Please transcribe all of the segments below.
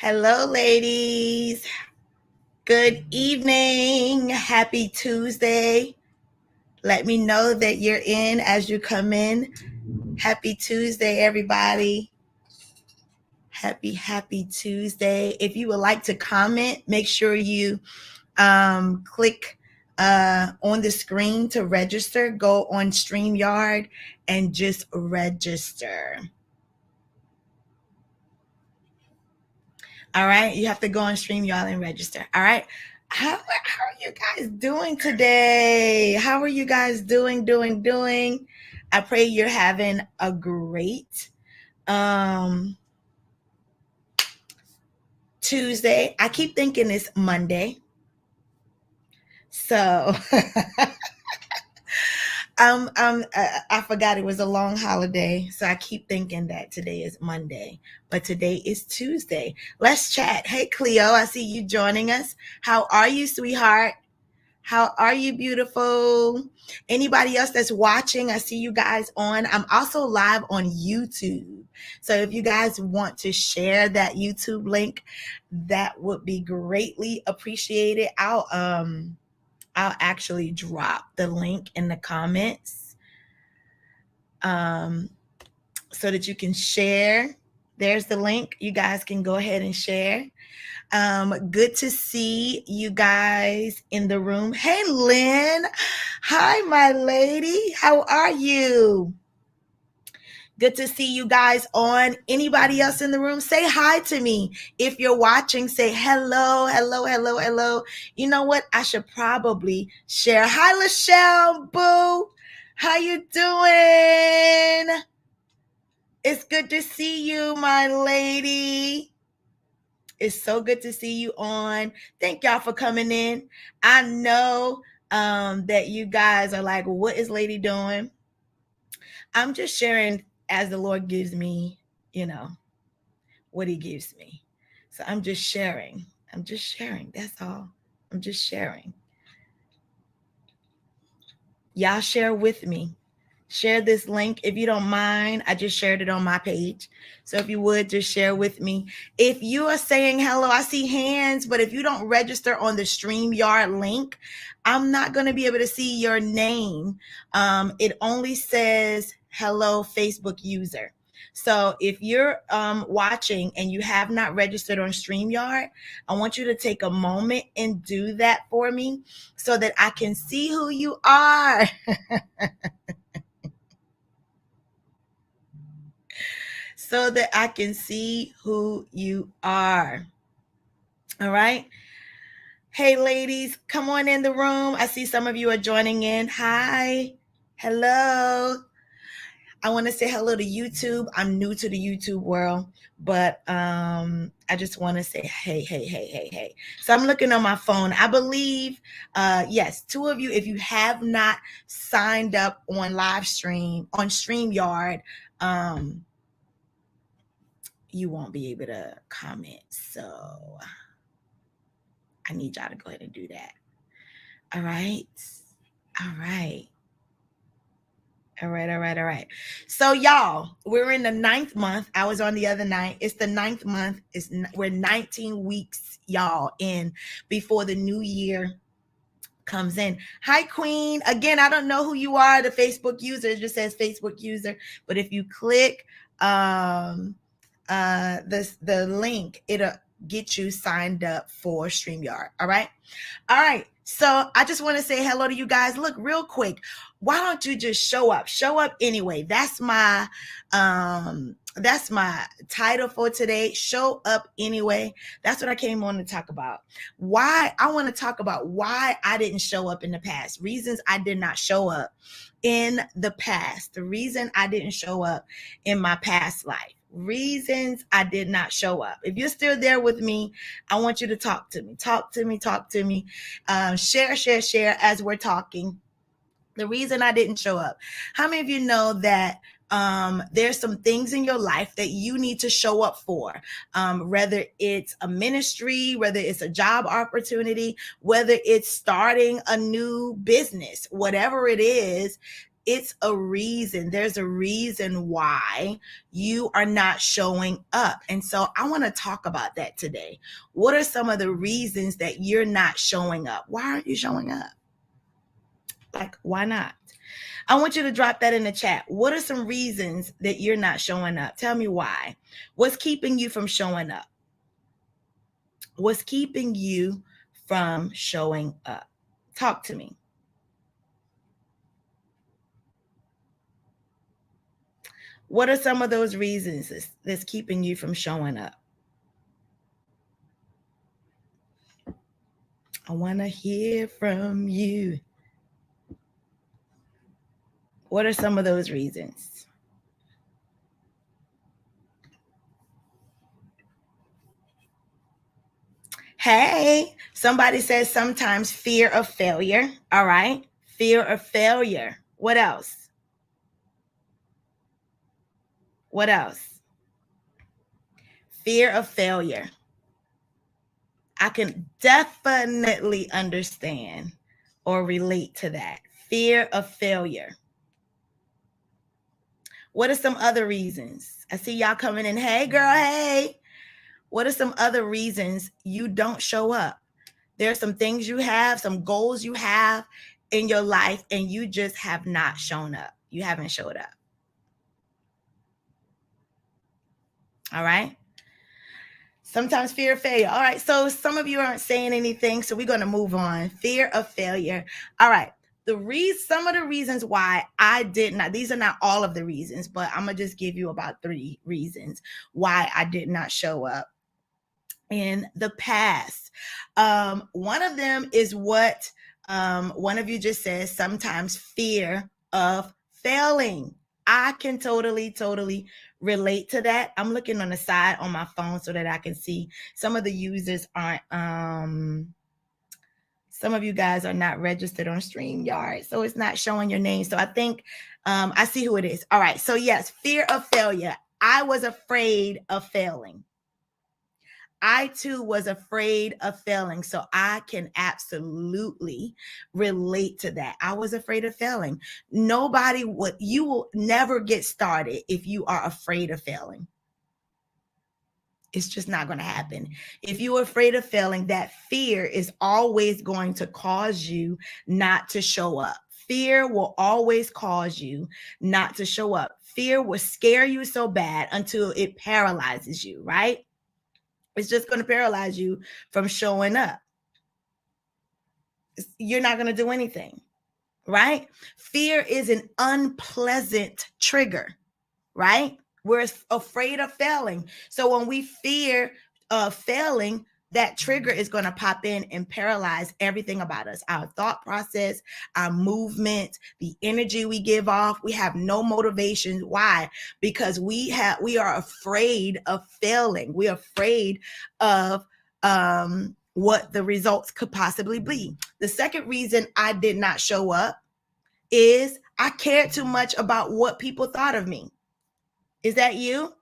Hello, ladies. Good evening. Happy Tuesday. Let me know that you're in as you come in. Happy Tuesday, everybody. Happy Tuesday. If you would like to comment, make sure you click on the screen to register. Go on StreamYard and just register. All right. You have to go on StreamYard and register. All right. How are you guys doing today? How are you guys doing? I pray you're having a great Tuesday. I keep thinking it's Monday. So I forgot it was a long holiday, so I keep thinking that today is Monday, but today is Tuesday. Let's chat. Hey, Cleo, I see you joining us. How are you, sweetheart? How are you, beautiful? Anybody else that's watching, I see you guys on. I'm also live on YouTube. So if you guys want to share that YouTube link, that would be greatly appreciated. I'll actually drop the link in the comments so that you can share. There's the link. You guys can go ahead and share. Good to see you guys in the room. Hey, Lynn. Hi, my lady. How are you? Good to see you guys on. Anybody else in the room? Say hi to me. If you're watching, say hello. You know what? I should probably share. Hi, Lachelle, boo. How you doing? It's good to see you, my lady. It's so good to see you on. Thank y'all for coming in. I know that you guys are like, what is Lady doing? I'm just sharing as the Lord gives me, what he gives me. So I'm just sharing. That's all. I'm just sharing. Y'all share with me. Share this link if you don't mind. I just shared it on my page. So if you would just share with me. If you are saying hello, I see hands, but if you don't register on the StreamYard link, I'm not going to be able to see your name. It only says hello, Facebook user. So if you're watching and you have not registered on StreamYard, I want you to take a moment and do that for me so that I can see who you are. So that I can see who you are. All right. Hey, ladies, come on in the room. I see some of you are joining in. Hi. Hello. I want to say hello to YouTube. I'm new to the YouTube world, but I just want to say hey. So I'm looking on my phone. I believe, yes, two of you, if you have not signed up on live stream, on StreamYard, you won't be able to comment. So I need y'all to go ahead and do that. All right. So y'all, we're in the 9th month. I was on the other night. It's the 9th month. We're 19 weeks, y'all, in before the new year comes in. Hi, Queen. Again, I don't know who you are. The Facebook user, it just says Facebook user. But if you click the link, it'll get you signed up for StreamYard. All right. So I just want to say hello to you guys. Look, real quick, why don't you just show up anyway? That's my title for today. Show up anyway. That's what I came on to talk about. I want to talk about why I didn't show up in the past, reasons I did not show up in the past, the reason I didn't show up in my past life. Reasons I did not show up. If you're still there with me, I want you to talk to me. Share as we're talking. The reason I didn't show up. How many of you know that there's some things in your life that you need to show up for, whether it's a ministry, whether it's a job opportunity, whether it's starting a new business, whatever it is, it's a reason. There's a reason why you are not showing up. And so I want to talk about that today. What are some of the reasons that you're not showing up? Why aren't you showing up? Like, why not? I want you to drop that in the chat. What are some reasons that you're not showing up? Tell me why. What's keeping you from showing up? What's keeping you from showing up? Talk to me. What are some of those reasons that's keeping you from showing up? I want to hear from you. What are some of those reasons? Hey, somebody says sometimes fear of failure. All right. Fear of failure. What else? What else? Fear of failure. I can definitely understand or relate to that. Fear of failure. What are some other reasons? I see y'all coming in. Hey, girl, hey. What are some other reasons you don't show up? There are some things you have, some goals you have in your life, and you just have not shown up. You haven't showed up. All right. Sometimes fear of failure. All right. So some of you aren't saying anything. So we're going to move on. Fear of failure. All right. Some of the reasons why I did not, these are not all of the reasons, but I'm going to just give you about 3 reasons why I did not show up in the past. One of them is what one of you just said, sometimes fear of failing. I can totally relate to that. I'm looking on the side on my phone so that I can see. Some of the users aren't, some of you guys are not registered on StreamYard, so it's not showing your name. So I think I see who it is. All right. So yes, fear of failure. I was afraid of failing. I too was afraid of failing. So I can absolutely relate to that. I was afraid of failing. You will never get started if you are afraid of failing. It's just not going to happen. If you're afraid of failing, that fear is always going to cause you not to show up. Fear will always cause you not to show up. Fear will scare you so bad until it paralyzes you, right? It's just going to paralyze you from showing up. You're not going to do anything, right? Fear is an unpleasant trigger, right? We're afraid of failing. So when we fear failing, that trigger is going to pop in and paralyze everything about us, our thought process, our movement, the energy we give off. We have no motivation. Why? Because we are afraid of failing. We're afraid of what the results could possibly be. The second reason I did not show up is I cared too much about what people thought of me. Is that you?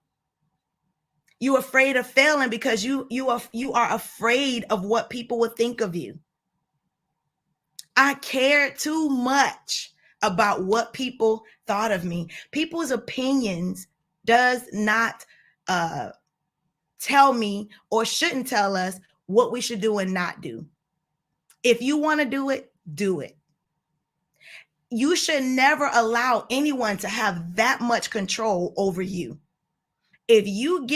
You're afraid of failing because you are afraid of what people will think of you. I cared too much about what people thought of me. People's opinions does not tell me or shouldn't tell us what we should do and not do. If you want to do it, do it. You should never allow anyone to have that much control over you. If you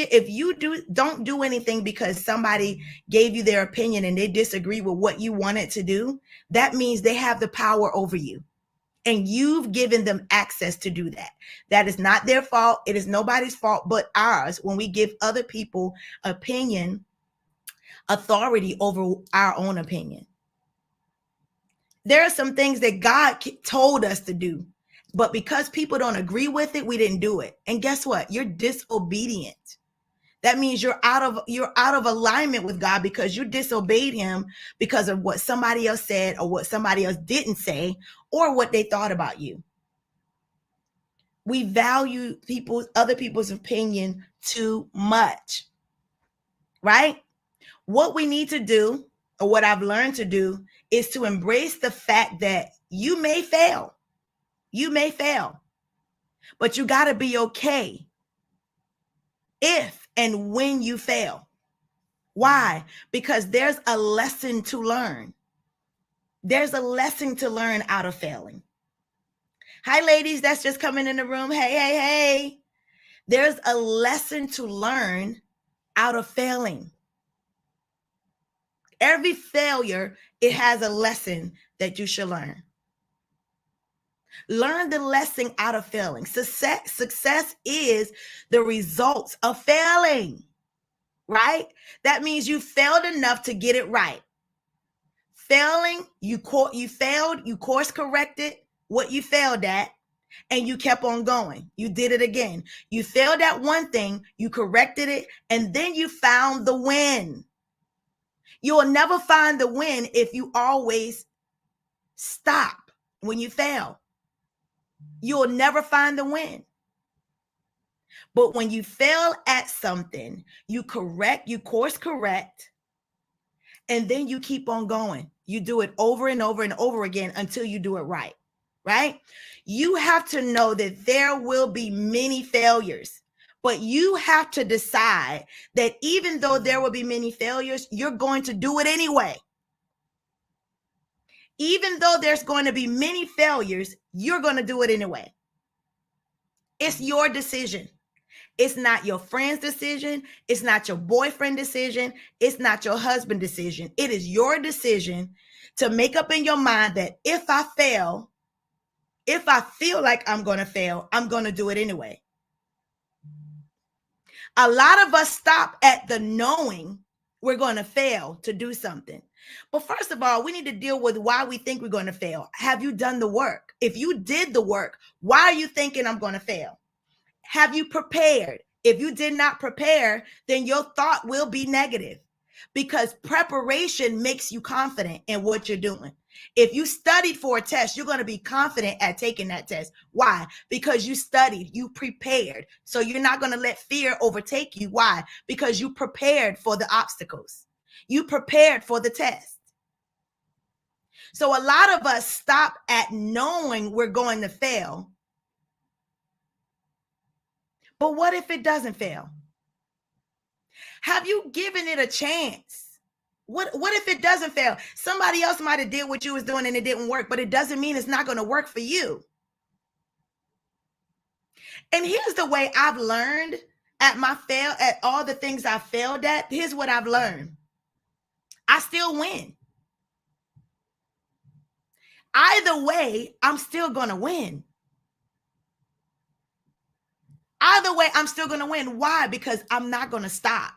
don't do anything because somebody gave you their opinion and they disagree with what you wanted to do, that means they have the power over you and you've given them access to do that. That is not their fault. It is nobody's fault but ours when we give other people authority over our own opinion. There are some things that God told us to do, but because people don't agree with it, we didn't do it. And guess what? You're disobedient. That means you're out of alignment with God because you disobeyed him because of what somebody else said or what somebody else didn't say or what they thought about you. We value other people's opinion too much, right? What we need to do, or what I've learned to do, is to embrace the fact that you may fail. You may fail, but you got to be okay if and when you fail. Why? Because there's a lesson to learn. There's a lesson to learn out of failing. Hi, ladies, that's just coming in the room. Hey, hey, hey. There's a lesson to learn out of failing. Every failure, it has a lesson that you should learn. Learn the lesson out of failing. Success is the results of failing, right? That means you failed enough to get it right. Failing, you failed, you course corrected what you failed at, and you kept on going. You did it again. You failed at one thing, you corrected it, and then you found the win. You will never find the win if you always stop when you fail. You'll never find the win. But when you fail at something, you course correct, and then you keep on going. You do it over and over and over again until you do it right, right? You have to know that there will be many failures, but you have to decide that even though there will be many failures, you're going to do it anyway. Even though there's going to be many failures, you're going to do it anyway. It's your decision. It's not your friend's decision. It's not your boyfriend decision. It's not your husband decision. It is your decision to make up in your mind that if I fail, if I feel like I'm going to fail, I'm going to do it anyway. A lot of us stop at the knowing we're going to fail to do something. But first of all, we need to deal with why we think we're going to fail. Have you done the work? If you did the work, why are you thinking I'm going to fail? Have you prepared? If you did not prepare, then your thought will be negative, because preparation makes you confident in what you're doing. If you studied for a test, you're going to be confident at taking that test. Why? Because you studied, you prepared. So you're not going to let fear overtake you. Why? Because you prepared for the obstacles. You prepared for the test. So a lot of us stop at knowing we're going to fail. But what if it doesn't fail? Have you given it a chance? What if it doesn't fail? Somebody else might have did what you was doing and it didn't work, but it doesn't mean it's not going to work for you. And here's the way I've learned at all the things I failed at. Here's what I've learned. I still win. Either way, I'm still going to win. Either way, I'm still going to win. Why? Because I'm not going to stop.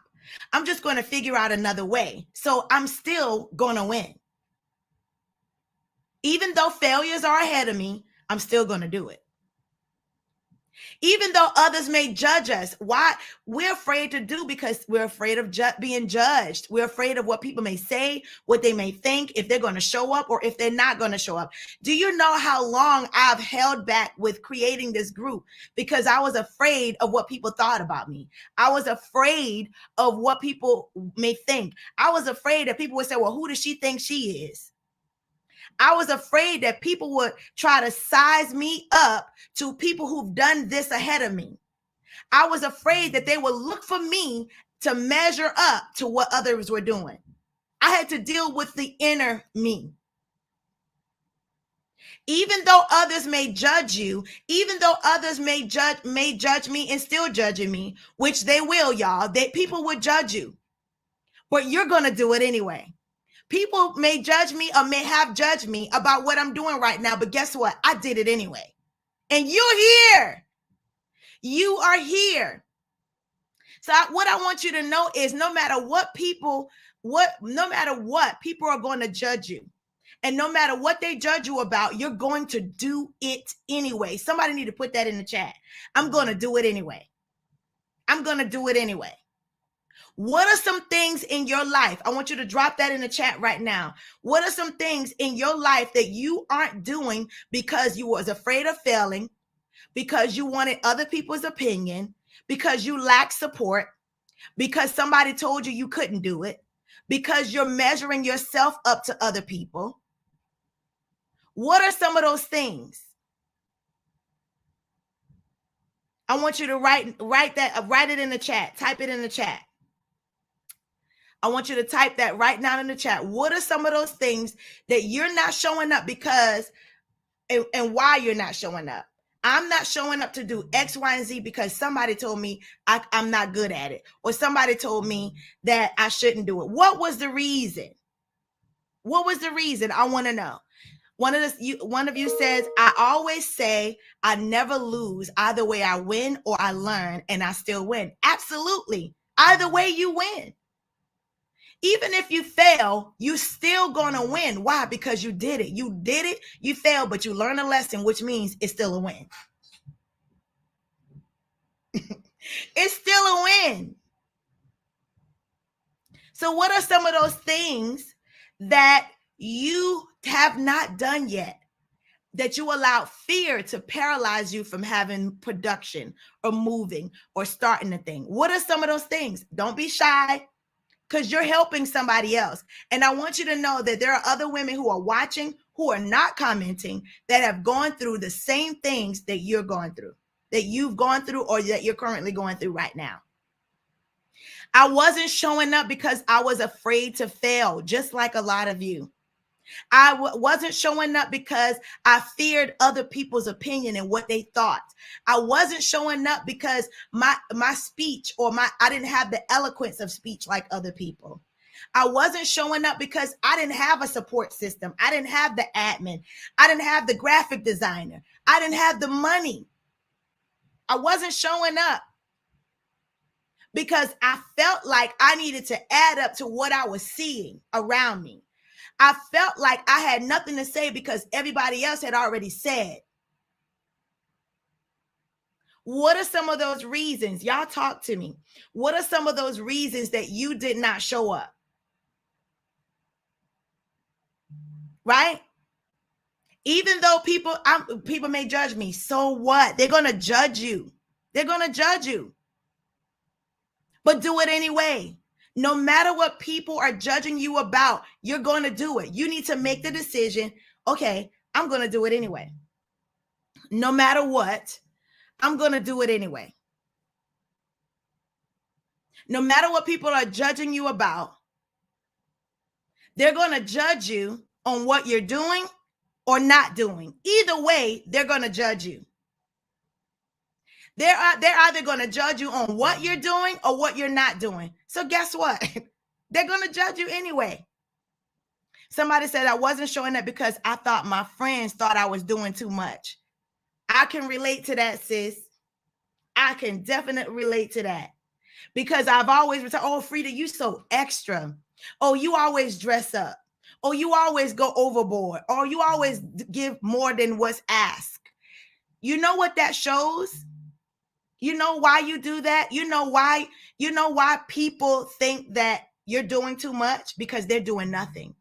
I'm just going to figure out another way. So I'm still going to win. Even though failures are ahead of me, I'm still going to do it. Even though others may judge us, why? We're afraid to do because we're afraid of being judged. We're afraid of what people may say, what they may think, if they're going to show up or if they're not going to show up. Do you know how long I've held back with creating this group? Because I was afraid of what people thought about me. I was afraid of what people may think. I was afraid that people would say, well, who does she think she is? I was afraid that people would try to size me up to people who've done this ahead of me. I was afraid that they would look for me to measure up to what others were doing. I had to deal with the inner me. Even though others may judge you, even though others may judge me and still judging me, which they will, y'all, that people would judge you, but you're going to do it anyway. People may judge me or may have judged me about what I'm doing right now, but guess what? I did it anyway. And you're here. You are here. So what I want you to know is no matter what, people are going to judge you. And no matter what they judge you about, you're going to do it anyway. Somebody need to put that in the chat. I'm going to do it anyway. I'm going to do it anyway. What are some things in your life? I want you to drop that in the chat right now. What are some things in your life that you aren't doing because you was afraid of failing, because you wanted other people's opinion, because you lack support, because somebody told you couldn't do it, because you're measuring yourself up to other people? What are some of those things? I want you to write it in the chat. Type it in the chat. I want you to type that right now in the chat. What are some of those things that you're not showing up because, and why you're not showing up? I'm not showing up to do X, Y, and Z because somebody told me I'm not good at it, or somebody told me that I shouldn't do it. What was the reason? What was the reason? I want to know. One of you says, I always say I never lose. Either way, I win or I learn, and I still win. Absolutely. Either way, you win. Even if you fail, you still gonna win. Why? Because you did it. You did it. You failed, but you learned a lesson, which means it's still a win. It's still a win. So what are some of those things that you have not done yet, that you allowed fear to paralyze you from having production or moving or starting a thing? What are some of those things? Don't be shy, because you're helping somebody else. And I want you to know that there are other women who are watching, who are not commenting, that have gone through the same things that you're going through, that you've gone through, or that you're currently going through right now. I wasn't showing up because I was afraid to fail, just like a lot of you. I wasn't showing up because I feared other people's opinion and what they thought. I wasn't showing up because my speech, or I didn't have the eloquence of speech like other people. I wasn't showing up because I didn't have a support system. I didn't have the admin. I didn't have the graphic designer. I didn't have the money. I wasn't showing up because I felt like I needed to add up to what I was seeing around me. I felt like I had nothing to say because everybody else had already said. What are some of those reasons? Y'all talk to me. What are some of those reasons that you did not show up? Right? Even though people may judge me, so what? They're going to judge you. They're going to judge you. But do it anyway. No matter what people are judging you about, you're going to do it. You need to make the decision, okay, I'm going to do it anyway. No matter what, I'm going to do it anyway. No matter what people are judging you about, they're going to judge you on what you're doing or not doing. Either way, they're going to judge you. They're either going to judge you on what you're doing or what you're not doing. So guess what? They're going to judge you anyway. Somebody said I wasn't showing up because I thought my friends thought I was doing too much. I can relate to that, sis. I can definitely relate to that. Because I've always been told, oh, Frida, you so extra. Oh, you always dress up. Oh, you always go overboard. Or you always give more than what's asked. You know what that shows? You know why you do that? You know why people think that you're doing too much? Because they're doing nothing.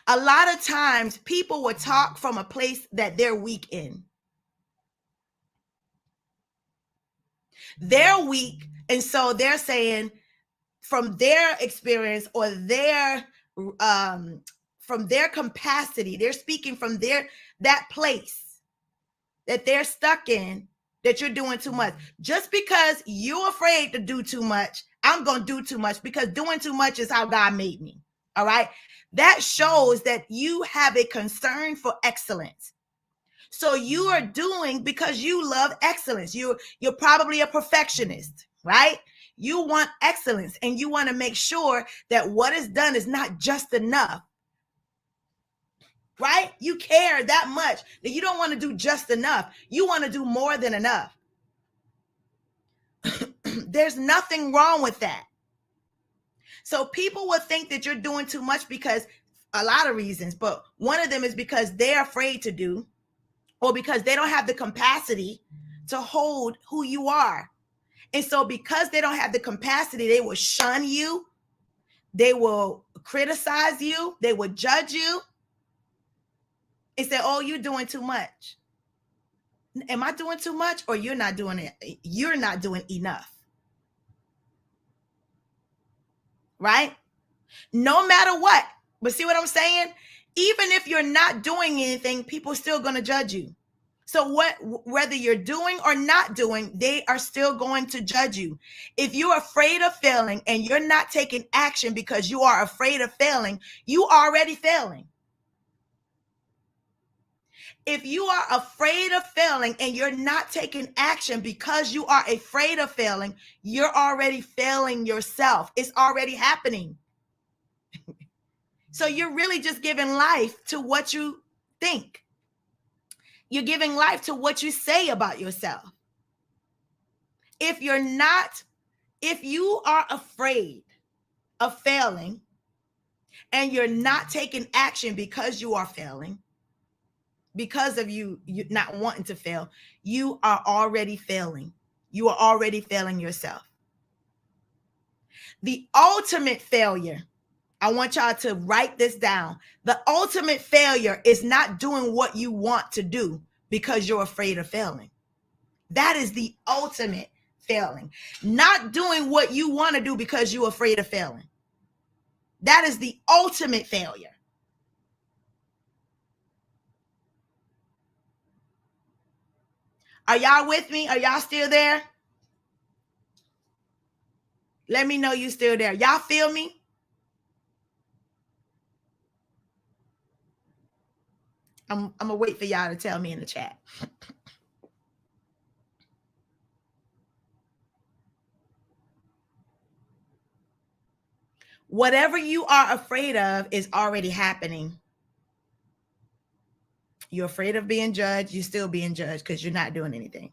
A lot of times people will talk from a place that they're weak in. They're weak, and so they're saying from their experience or from their capacity, they're speaking from that place that they're stuck in, that you're doing too much. Just because you're afraid to do too much, I'm going to do too much, because doing too much is how God made me. All right. That shows that you have a concern for excellence. So you are doing because you love excellence. You're probably a perfectionist, right? You want excellence, and you want to make sure that what is done is not just enough. Right? You care that much that you don't want to do just enough. You want to do more than enough. There's nothing wrong with that. So people will think that you're doing too much because a lot of reasons, but one of them is because they're afraid to do, or because they don't have the capacity to hold who you are. And so because they don't have the capacity, they will shun you. They will criticize you. They will judge you and say, oh, you're doing too much. Am I doing too much, or you're not doing it? You're not doing enough. Right? No matter what. But see what I'm saying? Even if you're not doing anything, people are still going to judge you. So whether you're doing or not doing, they are still going to judge you. If you're afraid of failing and you're not taking action because you are afraid of failing, you are already failing. If you are afraid of failing and you're not taking action because you are afraid of failing, you're already failing yourself. It's already happening. So you're really just giving life to what you think. You're giving life to what you say about yourself. If you are afraid of failing and you're not taking action because you are failing, because of you not wanting to fail, you are already failing. You are already failing yourself. The ultimate failure, I want y'all to write this down. The ultimate failure is not doing what you want to do because you're afraid of failing. That is the ultimate failing. Not doing what you want to do because you're afraid of failing. That is the ultimate failure. Are y'all with me? Are y'all still there? Let me know you still there. Y'all feel me? I'm gonna wait for y'all to tell me in the chat. Whatever you are afraid of is already happening. You're afraid of being judged, you're still being judged because you're not doing anything.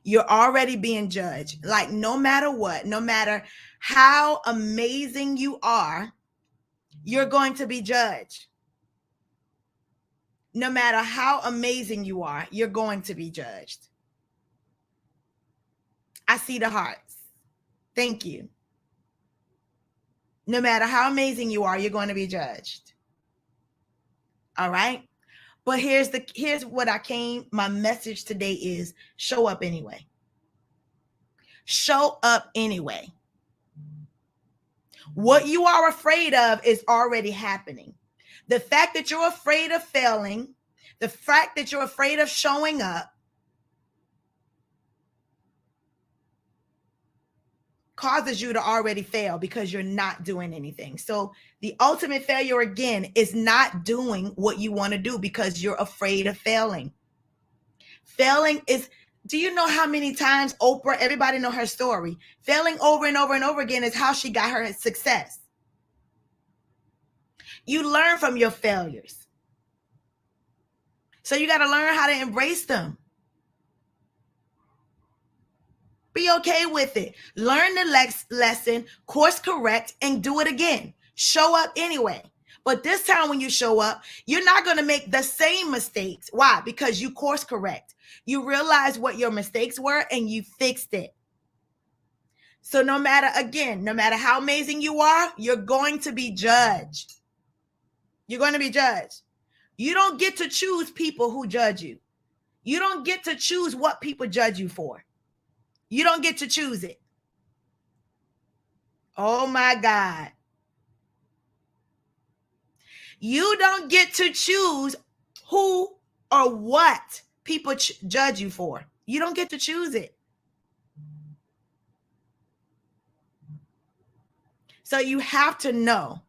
You're already being judged. Like no matter what, no matter how amazing you are, you're going to be judged. No matter how amazing you are, you're going to be judged. I see the hearts. Thank you. No matter how amazing you are, you're going to be judged. All right? But here's what my message today is: show up anyway. Show up anyway. What you are afraid of is already happening. The fact that you're afraid of failing, the fact that you're afraid of showing up, causes you to already fail because you're not doing anything. So the ultimate failure, again, is not doing what you want to do because you're afraid of failing. Failing is, do you know how many times Oprah, everybody know her story, failing over and over and over again is how she got her success. You learn from your failures. So you got to learn how to embrace them. Be okay with it. Learn the lesson, course correct, and do it again. Show up anyway. But this time when you show up, you're not going to make the same mistakes. Why? Because you course correct. You realize what your mistakes were and you fixed it. So no matter how amazing you are, you're going to be judged. You're going to be judged. You don't get to choose people who judge you. You don't get to choose what people judge you for. You don't get to choose it. Oh my God. You don't get to choose who or what people judge you for. You don't get to choose it. So you have to know.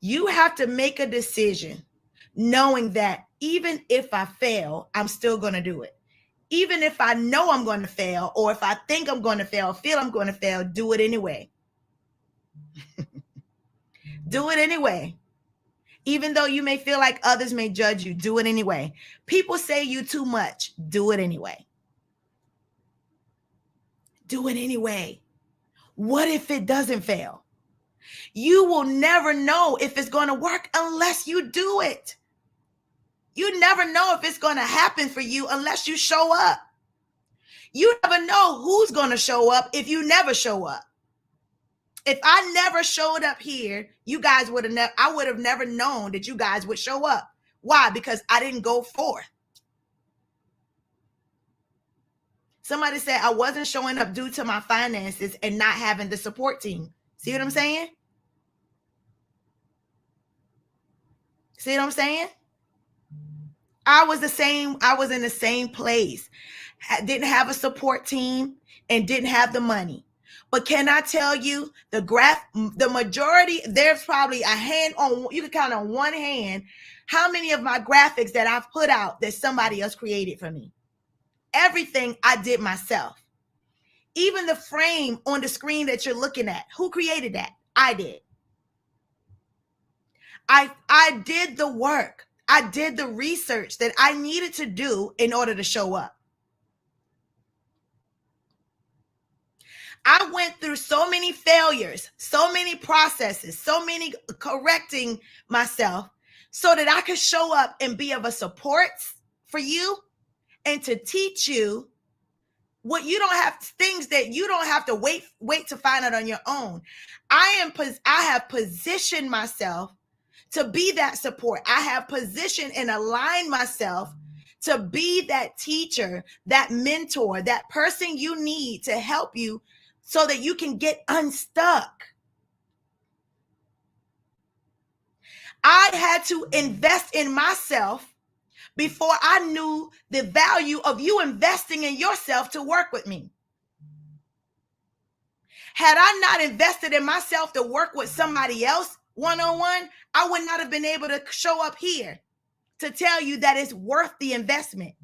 You have to make a decision knowing that even if I fail, I'm still going to do it. Even if I know I'm going to fail, or if I think I'm going to fail, feel I'm going to fail, do it anyway. Do it anyway. Even though you may feel like others may judge you, do it anyway. People say you too much, do it anyway. Do it anyway. What if it doesn't fail? You will never know if it's going to work unless you do it. You never know if it's going to happen for you unless you show up. You never know who's going to show up if you never show up. If I never showed up here, you guys I would have never known that you guys would show up. Why? Because I didn't go forth. Somebody said I wasn't showing up due to my finances and not having the support team. See what I'm saying? See what I'm saying? I was the same. I was in the same place. Didn't have a support team and didn't have the money. But can I tell you, the majority, there's probably a hand on, you can count on one hand how many of my graphics that I've put out that somebody else created for me. Everything I did myself. Even the frame on the screen that you're looking at, who created that? I did. I did the work. I did the research that I needed to do in order to show up. I went through so many failures, so many processes, so many correcting myself so that I could show up and be of a support for you and to teach you what you don't have, things that you don't have to wait to find out on your own. I have positioned myself to be that support. I have positioned and aligned myself to be that teacher, that mentor, that person you need to help you so that you can get unstuck. I had to invest in myself before I knew the value of you investing in yourself to work with me. Had I not invested in myself to work with somebody else one-on-one, I would not have been able to show up here to tell you that it's worth the investment.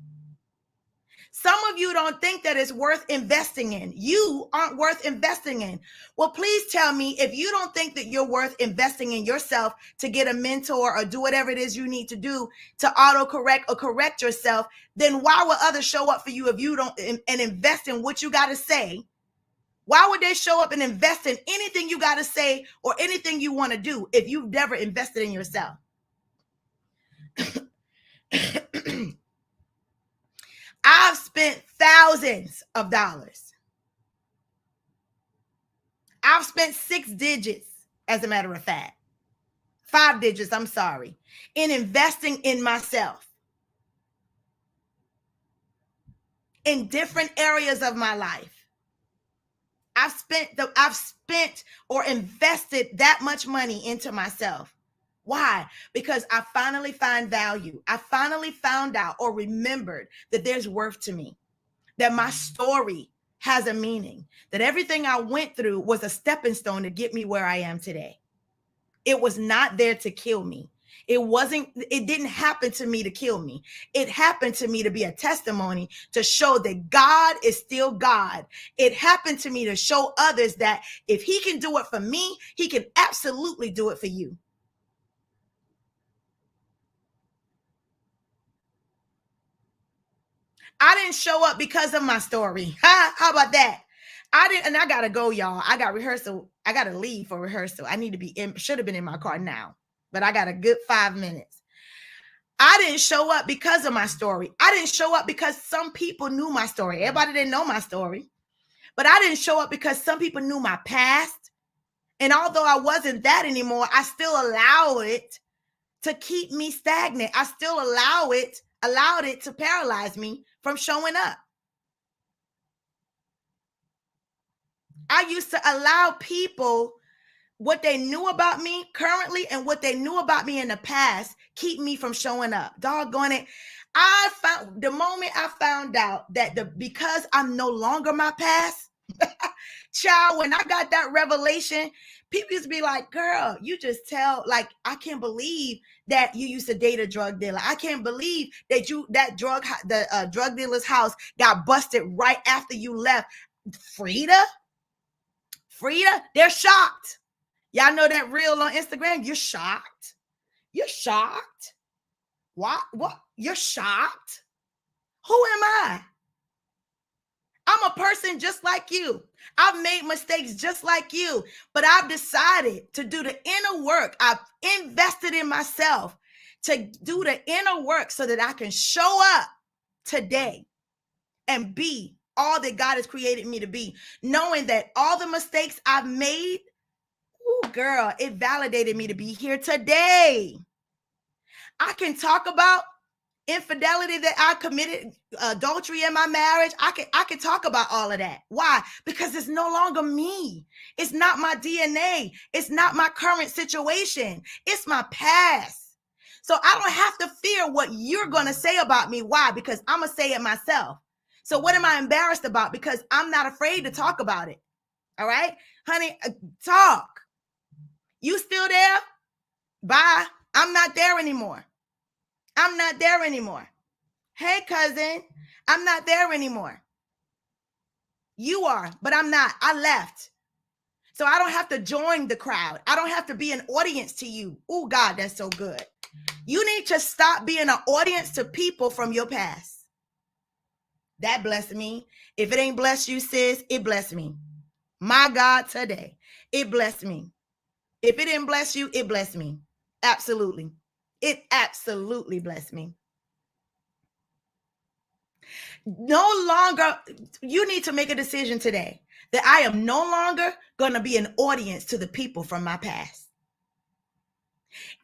Some of you don't think that it's worth investing in. You aren't worth investing in. Well, please tell me, if you don't think that you're worth investing in yourself to get a mentor or do whatever it is you need to do to autocorrect or correct yourself, then why would others show up for you if you don't and invest in what you got to say? Why would they show up and invest in anything you got to say or anything you want to do if you've never invested in yourself? I've spent thousands of dollars. I've spent 6 digits, as a matter of fact, 5 digits, I'm sorry, in investing in myself in different areas of my life. I've spent or invested that much money into myself. Why? Because I finally find value. I finally found out or remembered that there's worth to me, that my story has a meaning, that everything I went through was a stepping stone to get me where I am today. It was not there to kill me. It didn't happen to me to kill me. It happened to me to be a testimony to show that God is still God. It happened to me to show others that if he can do it for me, he can absolutely do it for you. I didn't show up because of my story. How about that? And I gotta go, y'all. I got rehearsal. I gotta leave for rehearsal. I need to should have been in my car now, but I got a good 5 minutes. I didn't show up because of my story. I didn't show up because some people knew my story. Everybody didn't know my story, but I didn't show up because some people knew my past. And although I wasn't that anymore, I still allow it to keep me stagnant. I still allowed it to paralyze me from showing up. I used to allow people, what they knew about me currently and what they knew about me in the past, keep me from showing up. Doggone it. The moment I found out that because I'm no longer my past, child, when I got that revelation, people used to be like, girl, you just tell, like, I can't believe that you used to date a drug dealer. I can't believe that the drug dealer's house got busted right after you left. Frida, they're shocked. Y'all know that reel on Instagram? You're shocked. You're shocked. What? You're shocked? Who am I? I'm a person just like you. I've made mistakes just like you, but I've decided to do the inner work. I've invested in myself to do the inner work so that I can show up today and be all that God has created me to be, knowing that all the mistakes I've made, ooh, girl, it validated me to be here today. I can talk about infidelity that I committed, adultery in my marriage. I can talk about all of that. Why? Because it's no longer me. It's not my DNA. It's not my current situation. It's my past. So I don't have to fear what you're going to say about me. Why? Because I'm going to say it myself. So what am I embarrassed about? Because I'm not afraid to talk about it. All right, honey, talk. You still there? Bye. I'm not there anymore. I'm not there anymore. Hey, cousin, I'm not there anymore. You are, but I'm not. I left. So I don't have to join the crowd. I don't have to be an audience to you. Oh, God, that's so good. You need to stop being an audience to people from your past. That blessed me. If it ain't blessed you, sis, it blessed me. My God, today, it blessed me. If it didn't bless you, it blessed me. Absolutely. It absolutely blessed me. No longer, you need to make a decision today that I am no longer going to be an audience to the people from my past.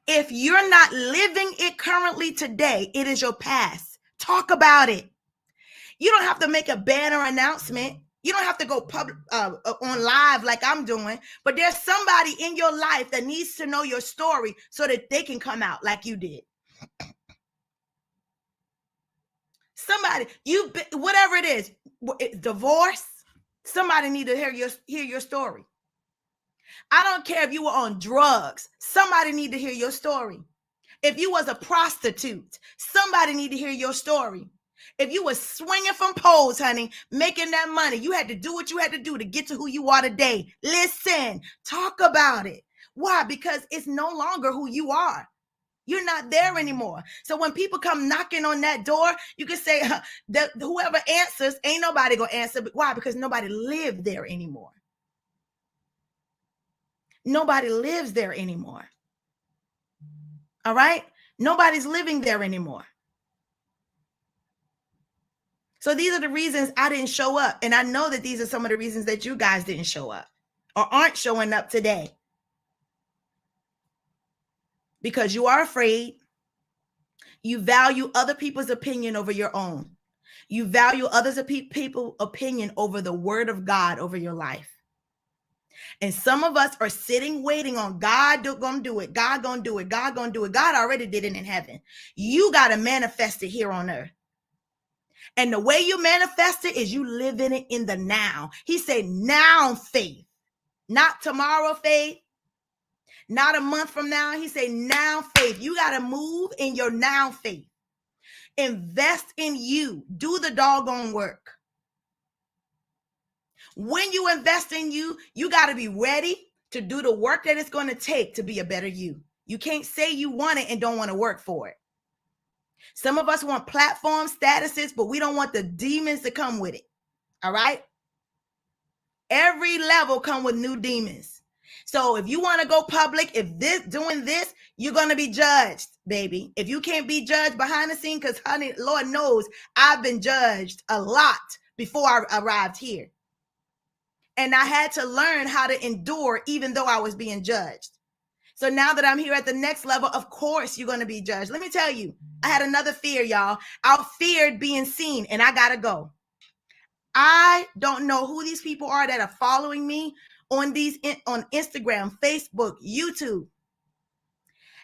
If you're not living it currently today, it is your past. Talk about it. You don't have to make a banner announcement. You don't have to go public on live like I'm doing, but there's somebody in your life that needs to know your story so that they can come out like you did. Somebody, whatever it is, divorce, somebody need to hear your story. I don't care if you were on drugs. Somebody need to hear your story. If you was a prostitute, somebody need to hear your story. If you was swinging from poles, honey, making that money, you had to do what you had to do to get to who you are today. Listen, talk about it. Why? Because it's no longer who you are. You're not there anymore. So when people come knocking on that door, you can say that whoever answers, ain't nobody gonna answer. But why? Because nobody lived there anymore. Nobody lives there anymore. All right? Nobody's living there anymore. So these are the reasons I didn't show up. And I know that these are some of the reasons that you guys didn't show up or aren't showing up today. Because you are afraid. You value other people's opinion over your own. You value others' people's opinion over the word of God over your life. And some of us are sitting waiting on God gonna do it. God gonna do it. God gonna do it. God already did it in heaven. You got to manifest it here on earth. And the way you manifest it is you live in it in the now. He said now faith, not tomorrow faith, not a month from now. He said now faith. You got to move in your now faith. Invest in you. Do the doggone work. When you invest in you, you got to be ready to do the work that it's going to take to be a better you. You can't say you want it and don't want to work for it. Some of us want platform statuses, but we don't want the demons to come with it. All right? Every level come with new demons. So if you want to go public, if doing this, you're going to be judged, baby. If you can't be judged behind the scene, because honey, Lord knows I've been judged a lot before I arrived here. And I had to learn how to endure even though I was being judged. So now that I'm here at the next level, of course you're going to be judged. Let me tell you, I had another fear, y'all. I feared being seen, and I got to go. I don't know who these people are that are following me on Instagram, Facebook, YouTube.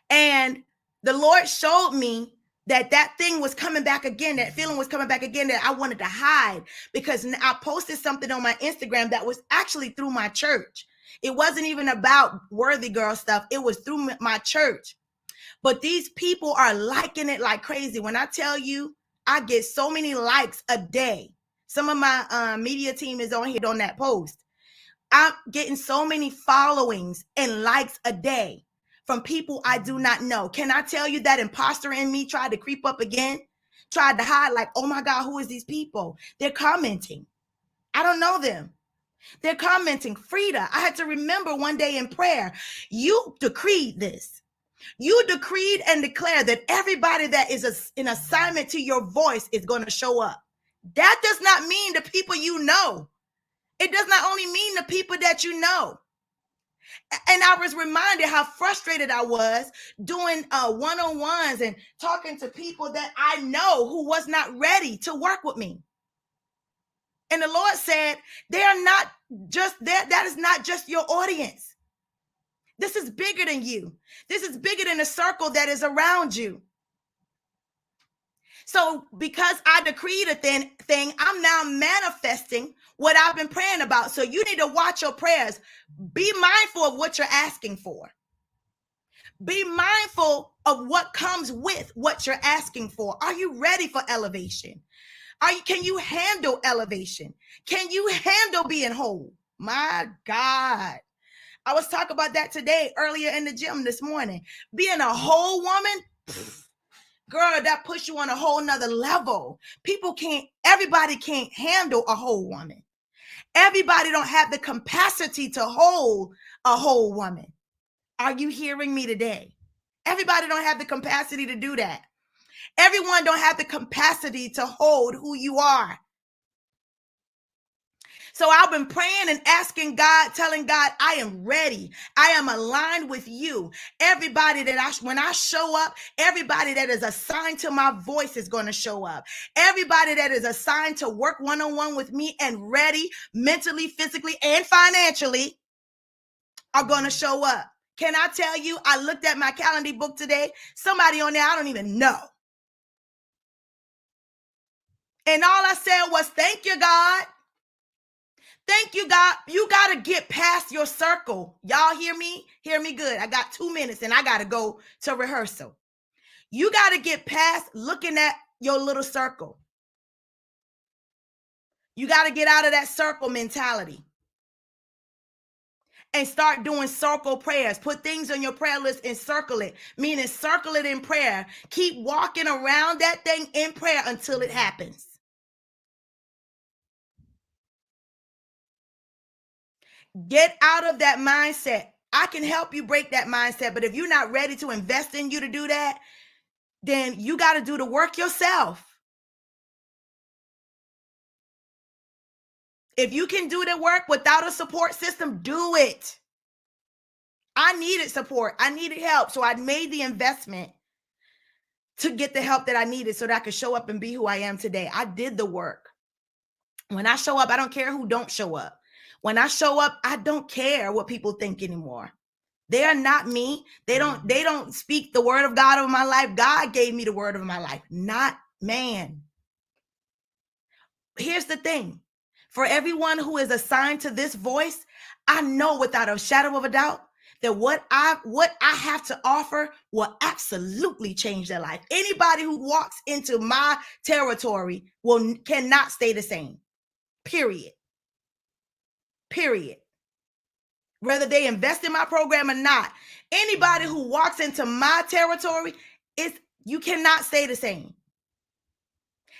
And the Lord showed me that thing was coming back again. That feeling was coming back again that I wanted to hide, because I posted something on my Instagram that was actually through my church. It wasn't even about Worthy Girl stuff. It was through my church. But these people are liking it like crazy. When I tell you, I get so many likes a day. Some of my media team is on here on that post. I'm getting so many followings and likes a day from people I do not know. Can I tell you that imposter in me tried to creep up again? Tried to hide like, oh my God, who is these people? They're commenting. I don't know them. They're commenting. Frida, I had to remember one day in prayer, you decreed this. You decreed and declared that everybody that is an assignment to your voice is going to show up. That does not mean the people you know. It does not only mean the people that you know. And I was reminded how frustrated I was doing one-on-ones and talking to people that I know who was not ready to work with me. And the Lord said, they are not just that. That is not just your audience. This is bigger than you. This is bigger than the circle that is around you. So because I decreed a thing, I'm now manifesting what I've been praying about. So you need to watch your prayers. Be mindful of what you're asking for. Be mindful of what comes with what you're asking for. Are you ready for elevation? Can you handle elevation? Can you handle being whole? My God. I was talking about that today, earlier in the gym this morning. Being a whole woman, girl, that puts you on a whole nother level. Everybody can't handle a whole woman. Everybody don't have the capacity to hold a whole woman. Are you hearing me today? Everybody don't have the capacity to do that. Everyone don't have the capacity to hold who you are. So I've been praying and asking God, telling God, I am ready. I am aligned with you. Everybody when I show up, everybody that is assigned to my voice is going to show up. Everybody that is assigned to work one-on-one with me and ready mentally, physically, and financially are going to show up. Can I tell you, I looked at my calendar book today. Somebody on there I don't even know. And all I said was, thank you, God. Thank you, God. You got to get past your circle. Y'all hear me? Hear me good. I got 2 minutes and I got to go to rehearsal. You got to get past looking at your little circle. You got to get out of that circle mentality and start doing circle prayers. Put things on your prayer list and circle it, meaning circle it in prayer. Keep walking around that thing in prayer until it happens. Get out of that mindset. I can help you break that mindset, but if you're not ready to invest in you to do that, then you got to do the work yourself. If you can do the work without a support system, do it. I needed support. I needed help. So I made the investment to get the help that I needed so that I could show up and be who I am today. I did the work. When I show up, I don't care who don't show up. When I show up, I don't care what people think anymore. They are not me. They don't speak the word of God over my life. God gave me the word of my life, not man. Here's the thing. For everyone who is assigned to this voice, I know without a shadow of a doubt that what I have to offer will absolutely change their life. Anybody who walks into my territory cannot stay the same. Period. Whether they invest in my program or not, anybody who walks into my territory, you cannot stay the same.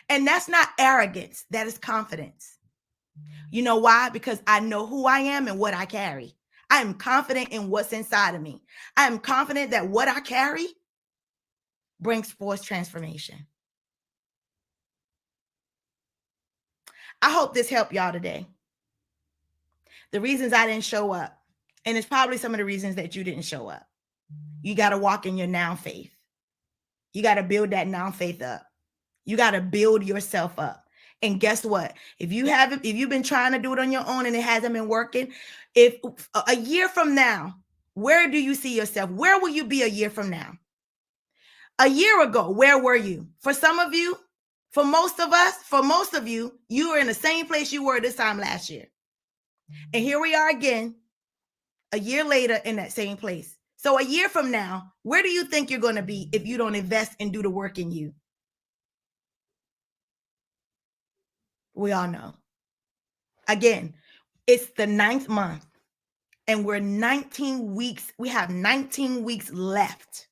And that's not arrogance, that is confidence. You know why? Because I know who I am and what I carry. I am confident in what's inside of me. I am confident that what I carry brings forth transformation. I hope this helped y'all today. The reasons I didn't show up, and it's probably some of the reasons that you didn't show up. You got to walk in your now faith. You got to build that now faith up. You got to build yourself up. And guess what? If you've been trying to do it on your own and it hasn't been working, if a year from now, where do you see yourself? Where will you be a year from now? A year ago, where were you? For some of you, for most of you, you were in the same place you were this time last year. And here we are again, a year later in that same place. So a year from now, where do you think you're going to be if you don't invest and do the work in you? We all know. Again, it's the 9th month and we're 19 weeks. We have 19 weeks left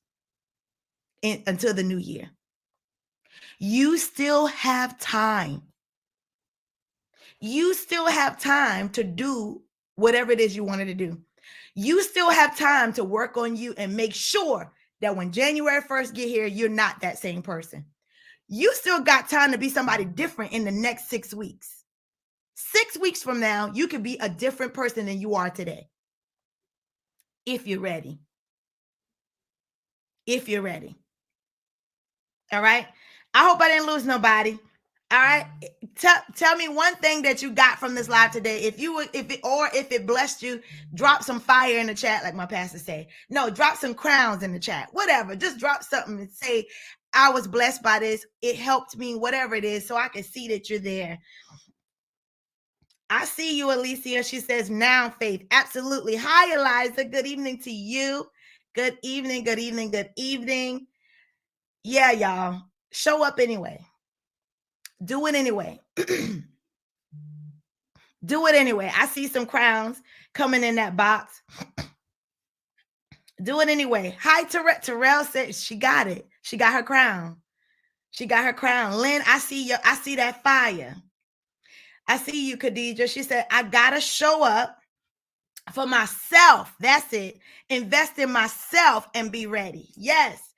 until the new year. You still have time. You still have time to do whatever it is you wanted to do. You still have time to work on you and make sure that when January 1st get here, you're not that same person. You still got time to be somebody different in the next 6 weeks. 6 weeks from now, you could be a different person than you are today. If you're ready. If you're ready. All right. I hope I didn't lose nobody. All right. Tell me one thing that you got from this live today. If it blessed you, drop some fire in the chat, like my pastor say. No, drop some crowns in the chat. Whatever. Just drop something and say, I was blessed by this. It helped me, whatever it is, so I can see that you're there. I see you, Alicia. She says, now, Faith. Absolutely. Hi, Eliza. Good evening to you. Good evening, good evening, good evening. Yeah, y'all. Show up anyway. Do it anyway. Do it anyway. I see some crowns coming in that box. Do it anyway. Hi, Terrell. Terrell said she got it. She got her crown. She got her crown. Lynn, I see you. I see that fire. I see you, Khadija. She said, I gotta show up for myself. That's it. Invest in myself and be ready. Yes.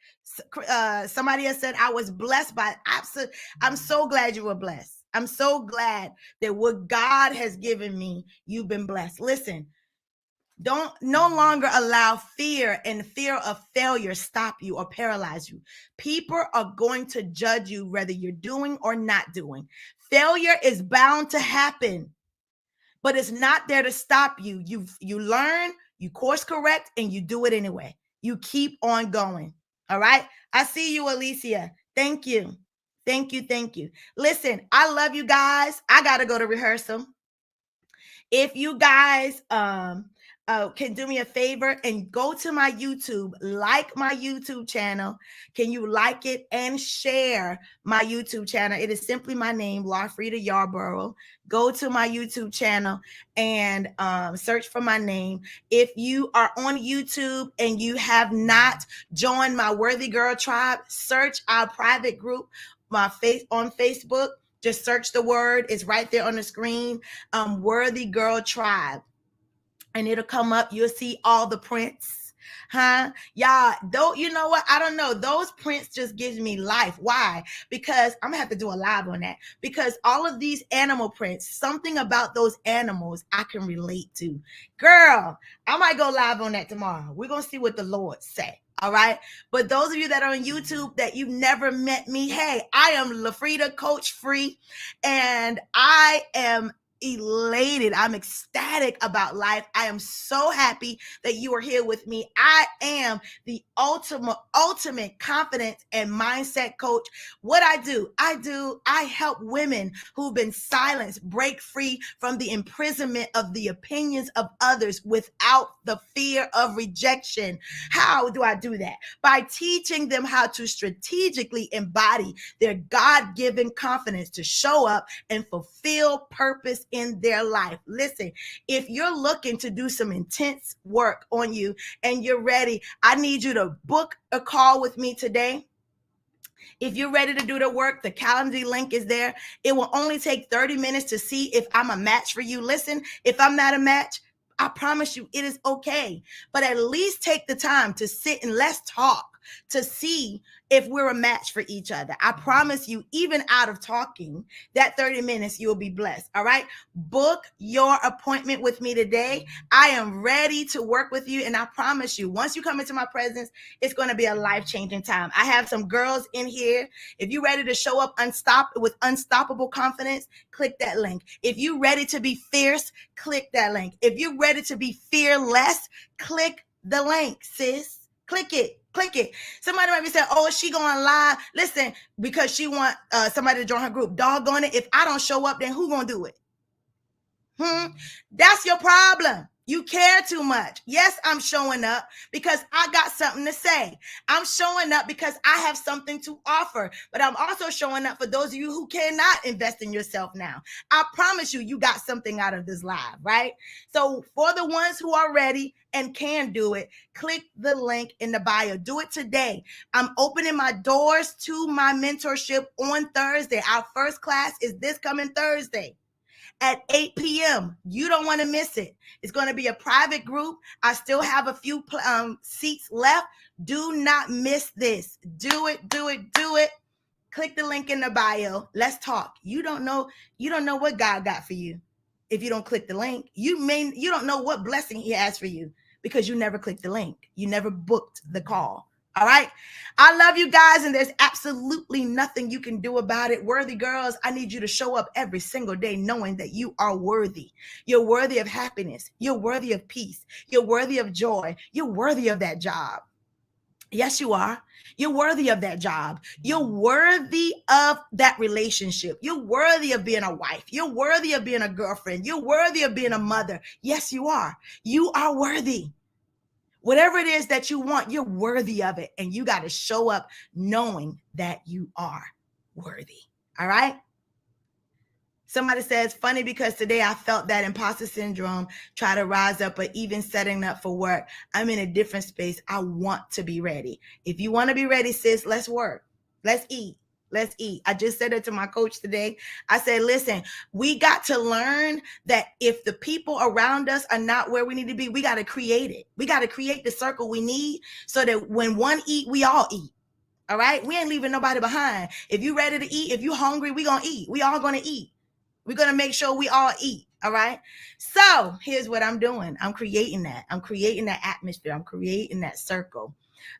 Somebody has said I was blessed by absolute. I'm so glad you were blessed. I'm so glad that what God has given me, you've been blessed. Listen, don't no longer allow fear and fear of failure stop you or paralyze you. People are going to judge you whether you're doing or not doing. Failure is bound to happen, but it's not there to stop you. You learn, you course correct, and you do it anyway. You keep on going. All right. I see you, Alicia. Thank you. Thank you. Thank you. Listen, I love you guys. I got to go to rehearsal. If you guys can do me a favor and go to my YouTube, like my YouTube channel. Can you like it and share my YouTube channel? It is simply my name, Lafrida Yarborough. Go to my YouTube channel and search for my name. If you are on YouTube and you have not joined my Worthy Girl Tribe, search our private group, my face on Facebook. Just search the word. It's right there on the screen. Worthy Girl Tribe. And it'll come up. You'll see all the prints. Huh? Y'all, though, you know what? I don't know. Those prints just gives me life. Why? Because I'm gonna have to do a live on that. Because all of these animal prints, something about those animals I can relate to. Girl, I might go live on that tomorrow. We're gonna see what the Lord say. All right. But those of you that are on YouTube that you've never met me, hey, I am Lafrida Coach Free, and I am elated. I'm ecstatic about life. I am so happy that you are here with me. I am the ultimate confidence and mindset coach. What I help women who've been silenced break free from the imprisonment of the opinions of others without the fear of rejection. How do I do that? By teaching them how to strategically embody their God-given confidence to show up and fulfill purpose in their life. Listen, if you're looking to do some intense work on you and you're ready, I need you to book a call with me today. If you're ready to do the work, the Calendly link is there. It will only take 30 minutes to see if I'm a match for you. Listen, if I'm not a match, I promise you it is okay. But at least take the time to sit and let's talk to see if we're a match for each other. I promise you, even out of talking, that 30 minutes, you'll be blessed. All right. Book your appointment with me today. I am ready to work with you. And I promise you, once you come into my presence, it's going to be a life-changing time. I have some girls in here. If you're ready to show up with unstoppable confidence, click that link. If you're ready to be fierce, click that link. If you're ready to be fearless, click the link, sis. Click it. Click it. Somebody might be saying, oh, is she going live? Listen, because she want somebody to join her group. Doggone it. If I don't show up, then who going to do it? That's your problem. You care too much. Yes, I'm showing up because I got something to say. I'm showing up because I have something to offer, but I'm also showing up for those of you who cannot invest in yourself now. I promise you, you got something out of this live, right? So for the ones who are ready and can do it, click the link in the bio. Do it today. I'm opening my doors to my mentorship on Thursday. Our first class is this coming Thursday at 8 p.m. You don't want to miss it. It's going to be a private group. I still have a few seats left. Do not miss this. Do it. Click the link in the bio. Let's talk. You don't know what God got for you if you don't click the link. You don't know what blessing he has for you because you never clicked the link. You never booked the call. All right. I love you guys, and there's absolutely nothing you can do about it. Worthy girls, I need you to show up every single day knowing that you are worthy. You're worthy of happiness. You're worthy of peace. You're worthy of joy. You're worthy of that job. Yes, you are. You're worthy of that job. You're worthy of that relationship. You're worthy of being a wife. You're worthy of being a girlfriend. You're worthy of being a mother. Yes, you are. You are worthy. Whatever it is that you want, you're worthy of it. And you got to show up knowing that you are worthy. All right. Somebody says, funny because today I felt that imposter syndrome try to rise up, but even setting up for work, I'm in a different space. I want to be ready. If you want to be ready, sis, let's work. Let's eat. Let's eat. I just said it to my coach today. I said, listen, we got to learn that if the people around us are not where we need to be, we got to create it. We got to create the circle we need so that when one eat, we all eat. All right. We ain't leaving nobody behind. If you ready to eat, if you hungry, we going to eat. We all going to eat. We're going to make sure we all eat. All right. So here's what I'm doing. I'm creating that. I'm creating that atmosphere. I'm creating that circle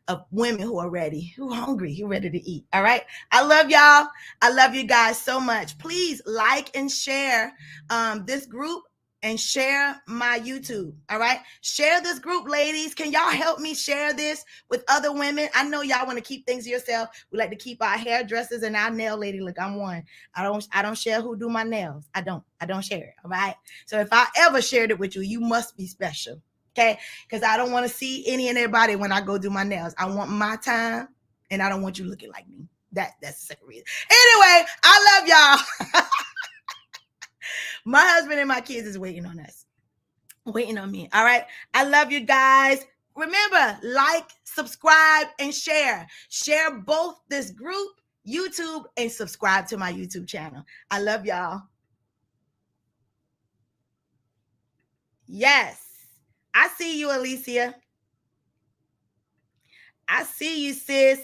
of women who are ready, who are hungry, who are ready to eat. All right. I love y'all. I love you guys so much. Please like and share this group and share my YouTube. All right. Share this group, ladies. Can y'all help me share this with other women? I know y'all want to keep things to yourself. We like to keep our hairdressers and our nail lady. Look, I'm one. I don't share who do my nails. I don't share it. All right. So if I ever shared it with you, you must be special. Okay. Because I don't want to see any and everybody when I go do my nails. I want my time and I don't want you looking like me. That's the second reason. Anyway, I love y'all. My husband and my kids is waiting on us. Waiting on me. All right. I love you guys. Remember, like, subscribe, and share. Share both this group, YouTube, and subscribe to my YouTube channel. I love y'all. Yes. I see you, Alicia. I see you, sis.